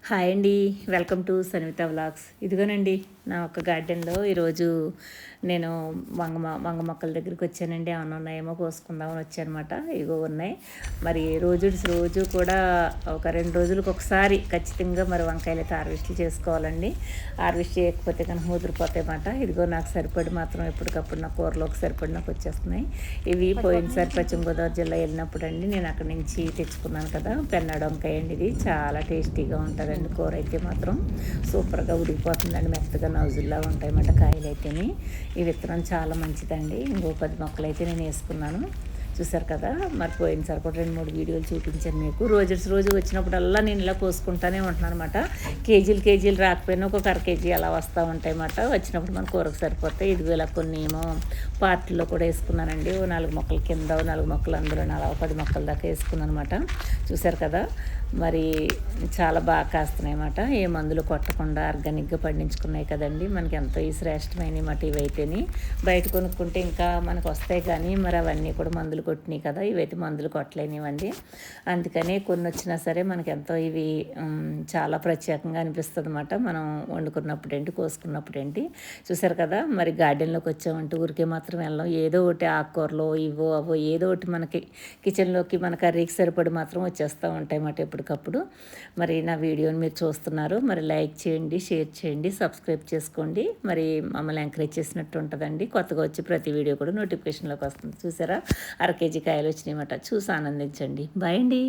Hi అండి. Welcome to Sanvitha vlogs. ఇదిగోనండి నా ఒక గార్డెన్లో ఈరోజు నేను వంగ మొక్కల దగ్గరికి వచ్చానండి. ఏమన్నా ఉన్నాయేమో కోసుకుందామని వచ్చానమాట. ఇగో ఉన్నాయి. మరి రోజు కూడా ఒక 2 రోజులకు ఒకసారి ఖచ్చితంగా మరి వంకాయలు అయితే హార్వెస్ట్ చేసుకోవాలండి. హార్వెస్ట్ చేయకపోతే కనుక ముదిరిపోతాయి అన్నమాట. ఇదిగో నాకు సరిపడి మాత్రం ఎప్పటికప్పుడు నా కూరలోకి సరిపడి నాకు వచ్చేస్తున్నాయి. ఇవి పోయినసారి పశ్చిమ గోదావరి జిల్లా వెళ్ళినప్పుడు అండి నేను అక్కడి నుంచి తెచ్చుకున్నాను కదా, పెన్నాడు వంకాయ అండి. ఇది చాలా టేస్టీగా ఉంటుందండి. కూర అయితే మాత్రం సూపర్గా ఉడికిపోతుందండి. మెత్తగా నౌజుల్లా ఉంటాయన్నమాట కాయలు అయితేని. ఈ విత్తనం చాలా మంచిదండి. ఇంకో 10 మొక్కలు అయితే నేను వేసుకున్నాను. చూసారు కదా, మరి పోయినసారి కూడా 2-3 వీడియోలు చూపించాను మీకు. రోజు వచ్చినప్పుడల్లా నేను ఇలా కోసుకుంటానే ఉంటున్నాను అనమాట. కేజీలు రాకపోయినా ఒక అర కేజీ అలా వస్తూ ఉంటాయి అన్నమాట. వచ్చినప్పుడు మన కూరకు సరిపోతాయి. ఇదిగో ఇలా కొన్ని ఏమో పార్టీలో కూడా వేసుకున్నానండి. ఓ 4 మొక్కల కింద, 4 మొక్కలు అందులో, అలా 10 మొక్కల దాకా వేసుకున్నాను అనమాట. చూసారు కదా, మరి చాలా బాగా కాస్తున్నాయి అన్నమాట. ఏ మందులు కొట్టకుండా ఆర్గానిక్గా పండించుకున్నాయి కదండి. మనకి ఎంతో ఈ శ్రేష్టమైన మాట ఇవైతేని. బయట కొనుక్కుంటే ఇంకా మనకు వస్తాయి కానీ మరి అవన్నీ కూడా మందులు కొట్టినాయి కదా. ఇవైతే మందులు కొట్టలేనివ్వండి. అందుకని కొన్ని వచ్చినా సరే మనకి ఎంతో ఇవి చాలా ప్రత్యేకంగా అనిపిస్తుంది అన్నమాట. మనం వండుకున్నప్పుడు ఏంటి, కోసుకున్నప్పుడు ఏంటి. చూసారు కదా, మరి గార్డెన్లోకి వచ్చామంటే ఊరికే మాత్రం వెళ్ళాం. ఏదో ఒకటి ఆకుకూరలో ఇవో అవో ఏదో ఒకటి మనకి కిచెన్లోకి మన కర్రీకి సరిపడి మాత్రం వచ్చేస్తూ ఉంటాయి అన్నమాట ఎప్పటికప్పుడు. మరి నా వీడియోని మీరు చూస్తున్నారు, మరి లైక్ చేయండి, షేర్ చేయండి, సబ్స్క్రైబ్ చేసుకోండి. మరి మమ్మల్ని ఎంకరేజ్ చేసినట్టు ఉంటుందండి. కొత్తగా వచ్చి ప్రతి వీడియో కూడా నోటిఫికేషన్లోకి వస్తుంది. చూసారా, అర కేజీ కాయలు వచ్చినాయన్నమాట. చూసి ఆనందించండి. బాయ్ అండి.